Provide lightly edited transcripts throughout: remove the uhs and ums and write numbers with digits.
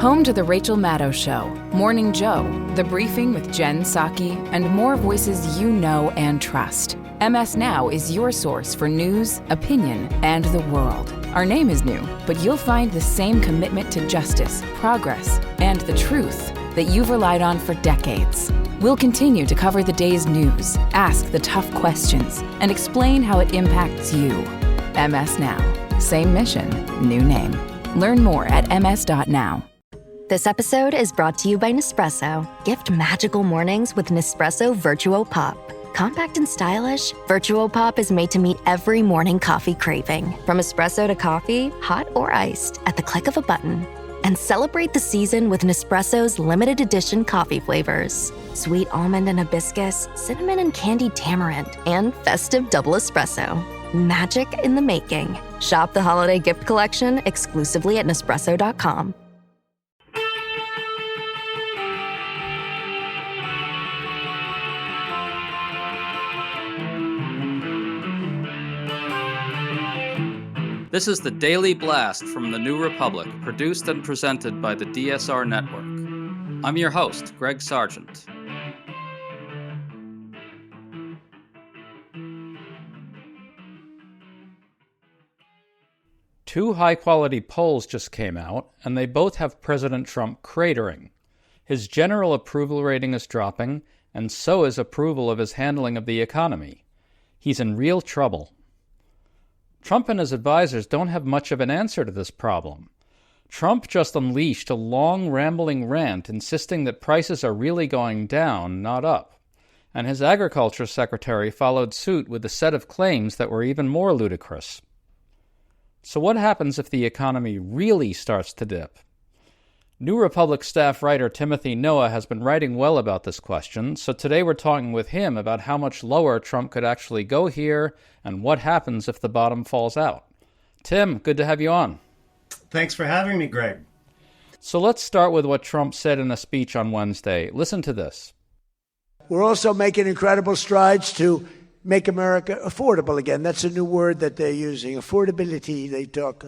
Home to The Rachel Maddow Show, Morning Joe, The Briefing with Jen Psaki, and more voices you know and trust. MS Now is your source for news, opinion, and the world. Our name is new, but you'll find the same commitment to justice, progress, and the truth that you've relied on for decades. We'll continue to cover the day's news, ask the tough questions, and explain how it impacts you. MS Now. Same mission, new name. Learn more at ms.now. This episode is brought to you by Nespresso. Gift magical mornings with Nespresso Vertuo Pop. Compact and stylish, Vertuo Pop is made to meet every morning coffee craving. From espresso to coffee, hot or iced, at the click of a button. And celebrate the season with Nespresso's limited edition coffee flavors. Sweet almond and hibiscus, cinnamon and candied tamarind, and festive double espresso. Magic in the making. Shop the holiday gift collection exclusively at Nespresso.com. This is the Daily Blast from the New Republic, produced and presented by the DSR Network. I'm your host, Greg Sargent. Two high-quality polls just came out, and they both have President Trump cratering. His general approval rating is dropping, and so is approval of his handling of the economy. He's in real trouble. Trump and his advisors don't have much of an answer to this problem. Trump just unleashed a long, rambling rant insisting that prices are really going down, not up. And his agriculture secretary followed suit with a set of claims that were even more ludicrous. So what happens if the economy really starts to dip? New Republic staff writer Timothy Noah has been writing well about this question, so today we're talking with him about how much lower Trump could actually go here and what happens if the bottom falls out. Tim, good to have you on. Thanks for having me, Greg. So let's start with what Trump said in a speech on Wednesday. Listen to this. We're also making incredible strides to make America affordable again. That's a new word that they're using. Affordability, they talk.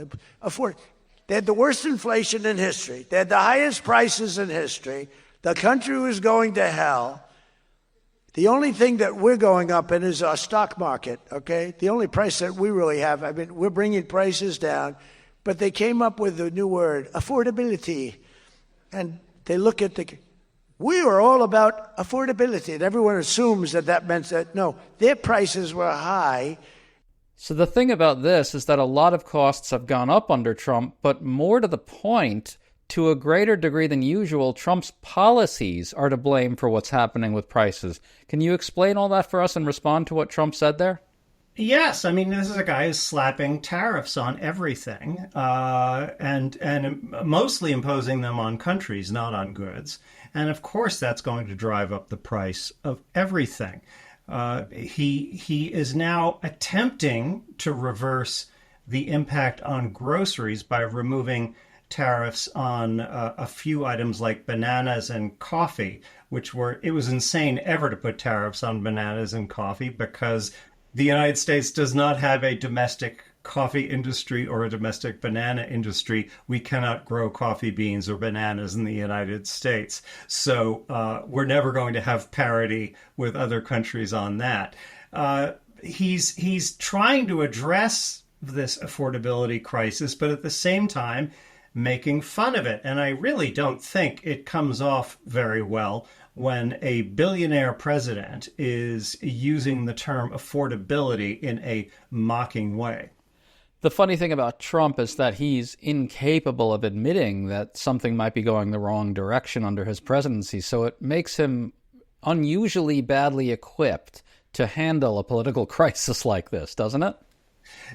They had the worst inflation in history. They had the highest prices in history. The country was going to hell. The only thing that we're going up in is our stock market, okay? The only price that we really have, I mean, we're bringing prices down, but they came up with a new word, affordability. And they look at we were all about affordability, and everyone assumes that meant that, no, their prices were high. So the thing about this is that a lot of costs have gone up under Trump, but more to the point, to a greater degree than usual, Trump's policies are to blame for what's happening with prices. Can you explain all that for us and respond to what Trump said there? Yes, I mean, this is a guy who's slapping tariffs on everything, and mostly imposing them on countries, not on goods. And of course, that's going to drive up the price of everything. He is now attempting to reverse the impact on groceries by removing tariffs on a few items like bananas and coffee, it was insane ever to put tariffs on bananas and coffee because the United States does not have a domestic coffee industry or a domestic banana industry. We cannot grow coffee beans or bananas in the United States. So we're never going to have parity with other countries on that. He's trying to address this affordability crisis, but at the same time, making fun of it. And I really don't think it comes off very well when a billionaire president is using the term affordability in a mocking way. The funny thing about Trump is that he's incapable of admitting that something might be going the wrong direction under his presidency, so it makes him unusually badly equipped to handle a political crisis like this, doesn't it?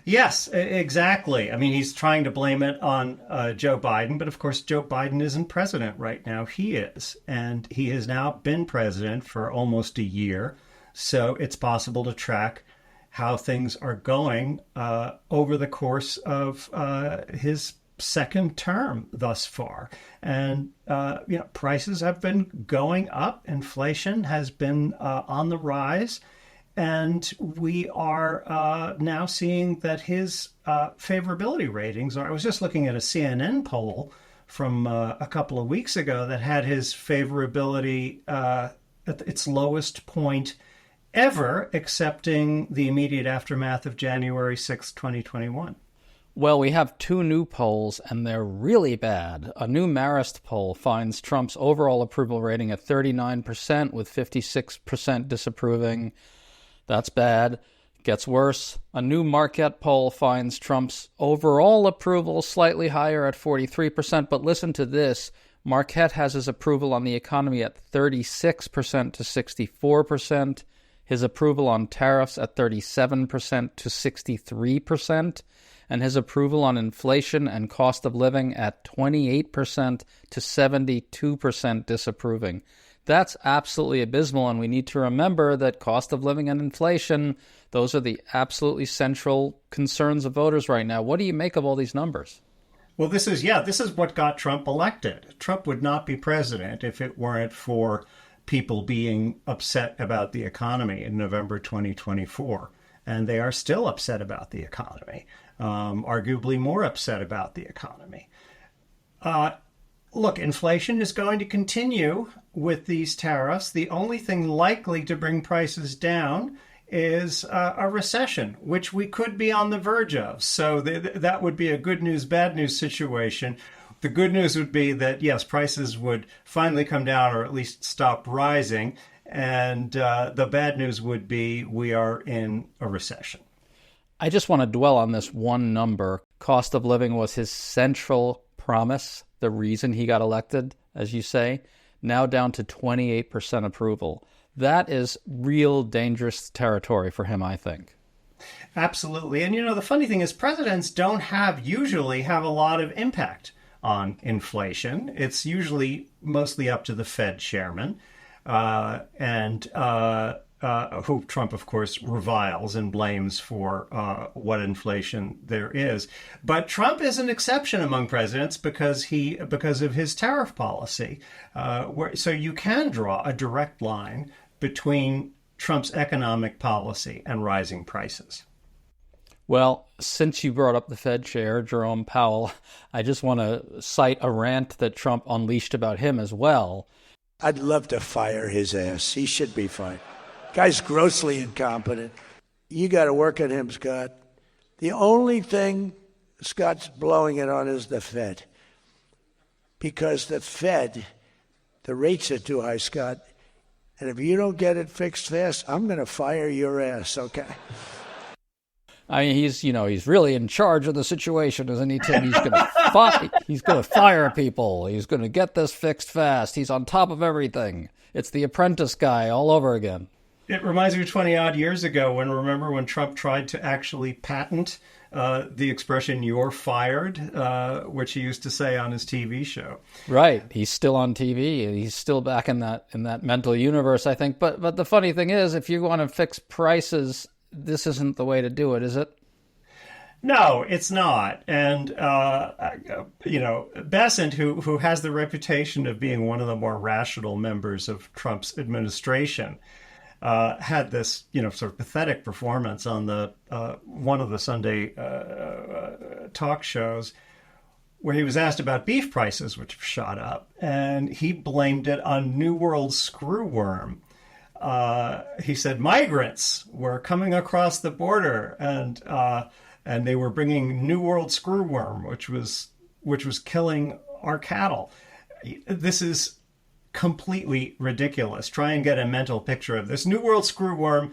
Yes, exactly. I mean, he's trying to blame it on Joe Biden, but of course, Joe Biden isn't president right now. He is. And he has now been president for almost a year. So it's possible to track how things are going over the course of his second term thus far. And, prices have been going up. Inflation has been on the rise. And we are now seeing that his favorability ratings are. I was just looking at a CNN poll from a couple of weeks ago that had his favorability at its lowest point ever, excepting the immediate aftermath of January 6, 2021. Well, we have two new polls, and they're really bad. A new Marist poll finds Trump's overall approval rating at 39%, with 56% disapproving. That's bad. Gets worse. A new Marquette poll finds Trump's overall approval slightly higher at 43%, but listen to this. Marquette has his approval on the economy at 36% to 64%, his approval on tariffs at 37% to 63%, and his approval on inflation and cost of living at 28% to 72% disapproving. That's absolutely abysmal, and we need to remember that cost of living and inflation, those are the absolutely central concerns of voters right now. What do you make of all these numbers? Well, this is what got Trump elected. Trump would not be president if it weren't for people being upset about the economy in November 2024. And they are still upset about the economy, arguably more upset about the economy. Look, inflation is going to continue with these tariffs. The only thing likely to bring prices down is a recession, which we could be on the verge of. So that would be a good news, bad news situation. The good news would be that, yes, prices would finally come down or at least stop rising. And the bad news would be we are in a recession. I just want to dwell on this one number. Cost of living was his central promise, the reason he got elected, as you say, now down to 28% approval. That is real dangerous territory for him, I think. Absolutely. And, the funny thing is presidents don't usually have a lot of impact on inflation. It's usually mostly up to the Fed chairman. Who Trump, of course, reviles and blames for what inflation there is. But Trump is an exception among presidents because of his tariff policy. So you can draw a direct line between Trump's economic policy and rising prices. Well, since you brought up the Fed chair, Jerome Powell, I just want to cite a rant that Trump unleashed about him as well. I'd love to fire his ass. He should be fired. Guy's grossly incompetent. You got to work on him, Scott. The only thing Scott's blowing it on is the Fed. Because the Fed, the rates are too high, Scott. And if you don't get it fixed fast, I'm going to fire your ass, okay? I mean, he's really in charge of the situation, isn't he, Tim? He's going to fire people. He's going to get this fixed fast. He's on top of everything. It's the Apprentice guy all over again. It reminds me of 20-odd years ago when Trump tried to actually patent the expression "you're fired," which he used to say on his TV show. Right. He's still on TV. He's still back in that mental universe, I think. But the funny thing is, if you want to fix prices, this isn't the way to do it, is it? No, it's not. And, Bessent, who has the reputation of being one of the more rational members of Trump's administration, had this, sort of pathetic performance on the one of the Sunday talk shows where he was asked about beef prices, which have shot up, and he blamed it on New World screwworm. He said migrants were coming across the border and they were bringing New World screwworm, which was killing our cattle. This is completely ridiculous. Try and get a mental picture of this. New World screwworm,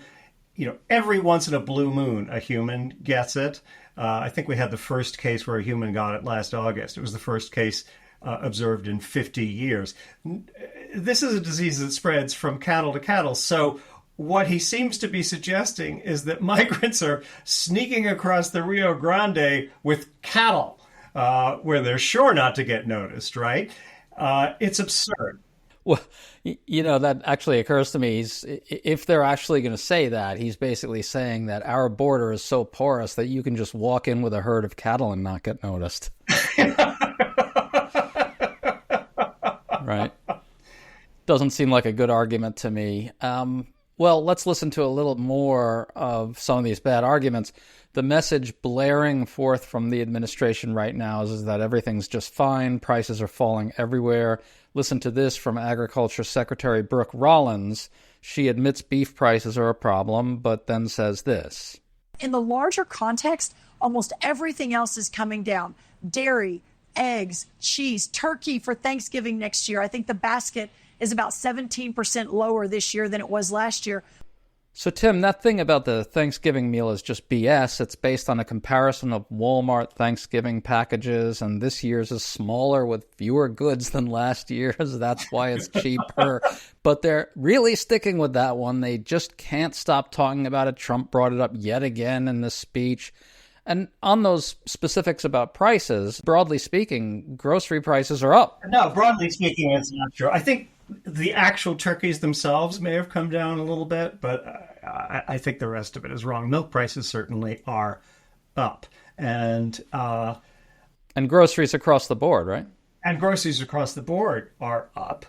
every once in a blue moon, a human gets it. I think we had the first case where a human got it last August. It was the first case observed in 50 years. This is a disease that spreads from cattle to cattle. So what he seems to be suggesting is that migrants are sneaking across the Rio Grande with cattle, where they're sure not to get noticed, right? It's absurd. Well, that actually occurs to me. If they're actually going to say that, he's basically saying that our border is so porous that you can just walk in with a herd of cattle and not get noticed. Right? Doesn't seem like a good argument to me. Well, let's listen to a little more of some of these bad arguments. The message blaring forth from the administration right now is that everything's just fine, prices are falling everywhere. Listen to this from Agriculture Secretary Brooke Rollins. She admits beef prices are a problem, but then says this. In the larger context, almost everything else is coming down. Dairy, eggs, cheese, turkey for Thanksgiving next year. I think the basket is about 17% lower this year than it was last year. So, Tim, that thing about the Thanksgiving meal is just BS. It's based on a comparison of Walmart Thanksgiving packages, and this year's is smaller with fewer goods than last year's. That's why it's cheaper. But they're really sticking with that one. They just can't stop talking about it. Trump brought it up yet again in this speech. And on those specifics about prices, broadly speaking, grocery prices are up. No, broadly speaking, it's not true. I think the actual turkeys themselves may have come down a little bit, but I think the rest of it is wrong. Milk prices certainly are up. And groceries across the board, right? And groceries across the board are up.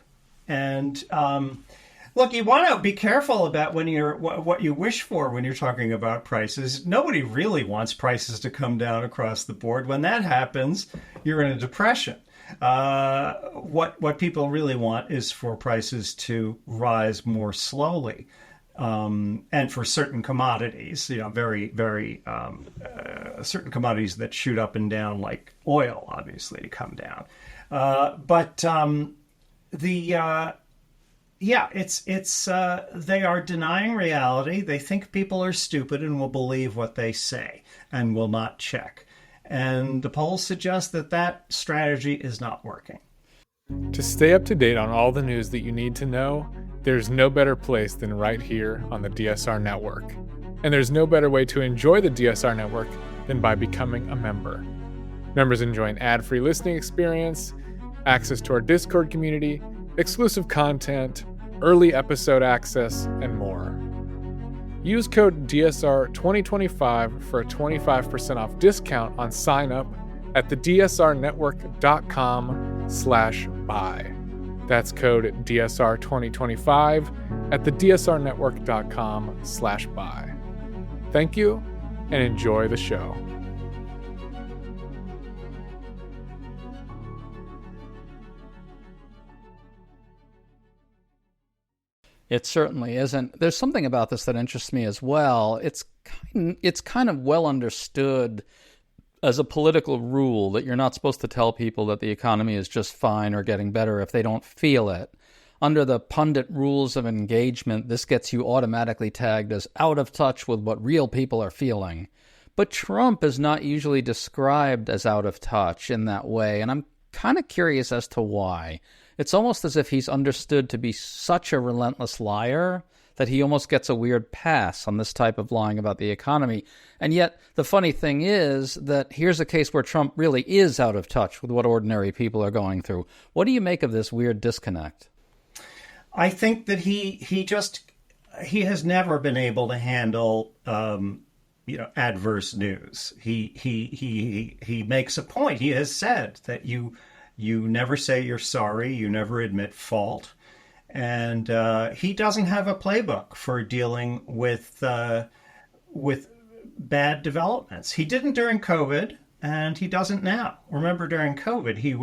And look, you want to be careful about what you wish for when you're talking about prices. Nobody really wants prices to come down across the board. When that happens, you're in a depression. What people really want is for prices to rise more slowly, and for certain commodities, very, very certain commodities that shoot up and down, like oil, obviously, to come down. They are denying reality. They think people are stupid and will believe what they say and will not check. And the polls suggest that strategy is not working. To stay up to date on all the news that you need to know, there's no better place than right here on the DSR Network. And there's no better way to enjoy the DSR Network than by becoming a member. Members enjoy an ad-free listening experience, access to our Discord community, exclusive content, early episode access, and more. Use code DSR2025 for a 25% off discount on sign up at thedsrnetwork.com/buy. That's code DSR2025 at thedsrnetwork.com/buy. Thank you and enjoy the show. It certainly isn't. There's something about this that interests me as well. It's kind of well understood as a political rule that you're not supposed to tell people that the economy is just fine or getting better if they don't feel it. Under the pundit rules of engagement, this gets you automatically tagged as out of touch with what real people are feeling. But Trump is not usually described as out of touch in that way, and I'm kind of curious as to why. It's almost as if he's understood to be such a relentless liar that he almost gets a weird pass on this type of lying about the economy. And yet, the funny thing is that here's a case where Trump really is out of touch with what ordinary people are going through. What do you make of this weird disconnect? I think that he has never been able to handle adverse news. He makes a point. He has said that you never say you're sorry. You never admit fault. And he doesn't have a playbook for dealing with bad developments. He didn't during COVID, and he doesn't now. Remember, during COVID, he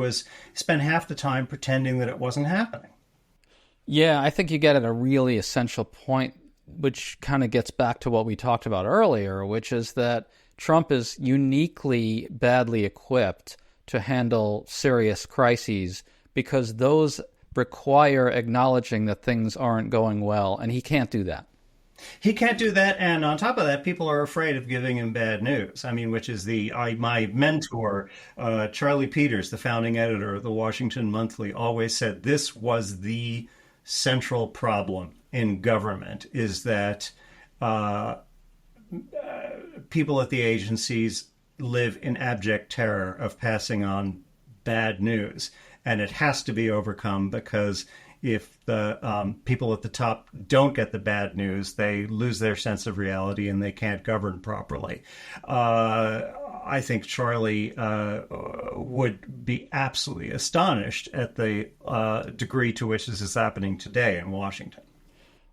spent half the time pretending that it wasn't happening. Yeah, I think you get at a really essential point, which kind of gets back to what we talked about earlier, which is that Trump is uniquely badly equipped to handle serious crises because those require acknowledging that things aren't going well, and he can't do that. He can't do that, and on top of that, people are afraid of giving him bad news. I mean, which is my mentor, Charlie Peters, the founding editor of the Washington Monthly, always said this was the central problem in government, is that people at the agencies live in abject terror of passing on bad news. And it has to be overcome because if the people at the top don't get the bad news, they lose their sense of reality and they can't govern properly. I think Charlie would be absolutely astonished at the degree to which this is happening today in Washington.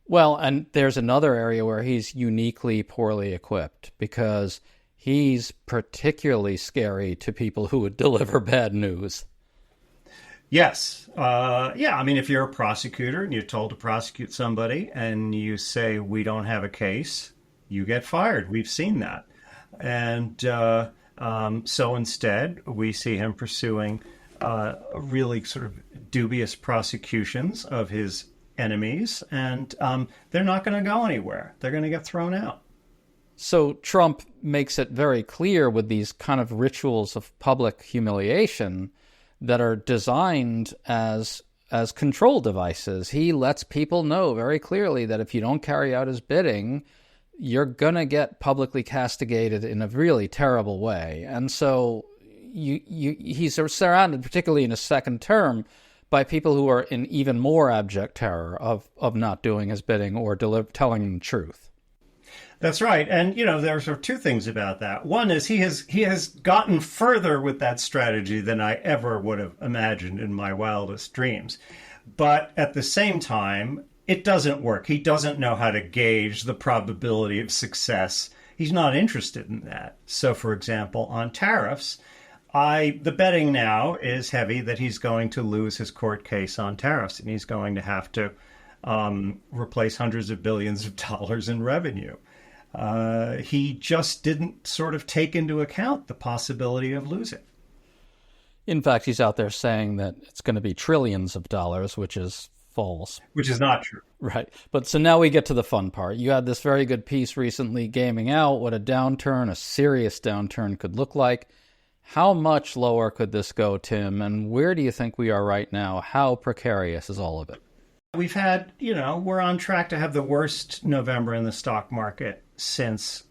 Well, and there's another area where he's uniquely poorly equipped because he's particularly scary to people who would deliver bad news. Yes. Yeah. I mean, if you're a prosecutor and you're told to prosecute somebody and you say, we don't have a case, you get fired. We've seen that. And so instead, we see him pursuing really sort of dubious prosecutions of his enemies. And they're not going to go anywhere. They're going to get thrown out. So Trump makes it very clear with these kind of rituals of public humiliation that are designed as control devices. He lets people know very clearly that if you don't carry out his bidding, you're going to get publicly castigated in a really terrible way. And so he's surrounded, particularly in his second term, by people who are in even more abject terror of not doing his bidding or telling the truth. That's right. And, there's sort of two things about that. One is he has gotten further with that strategy than I ever would have imagined in my wildest dreams. But at the same time, it doesn't work. He doesn't know how to gauge the probability of success. He's not interested in that. So, for example, on tariffs, the betting now is heavy that he's going to lose his court case on tariffs, and he's going to have to replace hundreds of billions of dollars in revenue. He just didn't sort of take into account the possibility of losing. In fact, he's out there saying that it's going to be trillions of dollars, which is false. Which is not true. Right. But so now we get to the fun part. You had this very good piece recently gaming out what a serious downturn could look like. How much lower could this go, Tim? And where do you think we are right now? How precarious is all of it? We've had, we're on track to have the worst November in the stock market since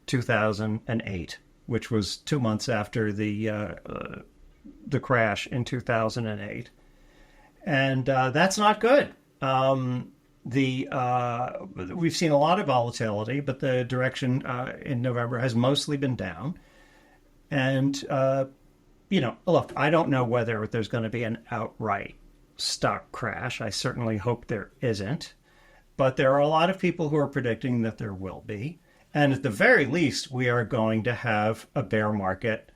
2008, which was 2 months after the crash in 2008. And that's not good. We've seen a lot of volatility, but the direction in November has mostly been down. And, look, I don't know whether there's going to be an outright stock crash. I certainly hope there isn't. But there are a lot of people who are predicting that there will be. And at the very least, we are going to have a bear market,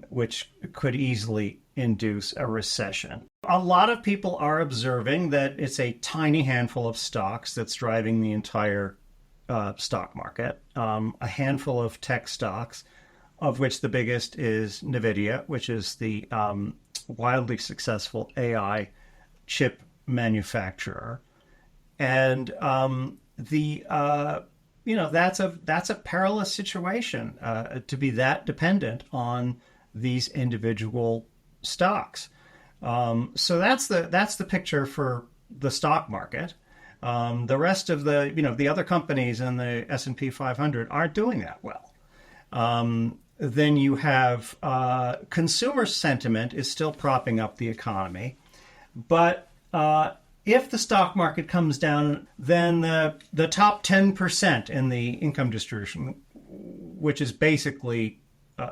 which could easily induce a recession. A lot of people are observing that it's a tiny handful of stocks that's driving the entire stock market. A handful of tech stocks, of which the biggest is NVIDIA, which is the wildly successful AI chip manufacturer. And that's a perilous situation to be that dependent on these individual stocks. So that's the picture for the stock market. The rest of the other companies in the S&P 500 aren't doing that well. Then you have consumer sentiment is still propping up the economy, but if the stock market comes down, then the top 10% in the income distribution, which is basically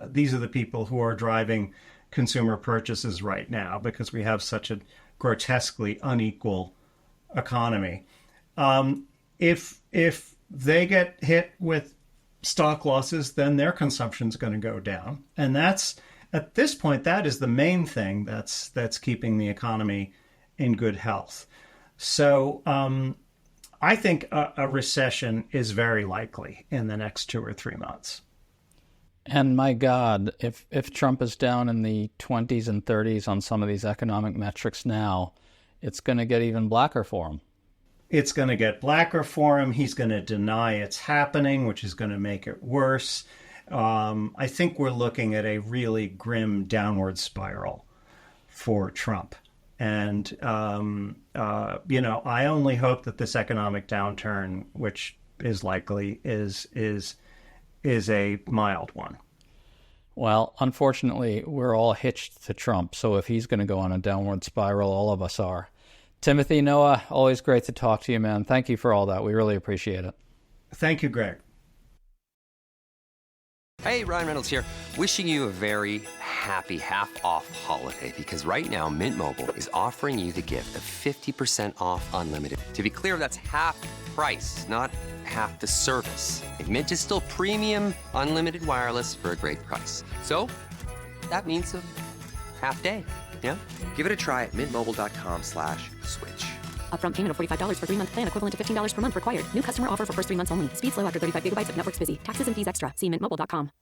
these are the people who are driving consumer purchases right now because we have such a grotesquely unequal economy. If they get hit with stock losses, then their consumption is going to go down, and that's at this point that is the main thing that's keeping the economy in good health. So I think a recession is very likely in the next 2 or 3 months. And my God, if Trump is down in the 20s and 30s on some of these economic metrics now, it's going to get even blacker for him. It's going to get blacker for him. He's going to deny it's happening, which is going to make it worse. I think we're looking at a really grim downward spiral for Trump. And, I only hope that this economic downturn, which is likely, is a mild one. Well, unfortunately, we're all hitched to Trump. So if he's going to go on a downward spiral, all of us are. Timothy, Noah, always great to talk to you, man. Thank you for all that. We really appreciate it. Thank you, Greg. Hey, Ryan Reynolds here. Wishing you a very happy half-off holiday because right now Mint Mobile is offering you the gift of 50% off unlimited. To be clear, that's half price, not half the service. And Mint is still premium, unlimited wireless for a great price. So that means a half day, yeah? Give it a try at mintmobile.com/switch. Upfront payment of $45 for 3-month plan, equivalent to $15 per month required. New customer offer for first 3 months only. Speeds slow after 35 gigabytes if network's busy. Taxes and fees extra. See mintmobile.com.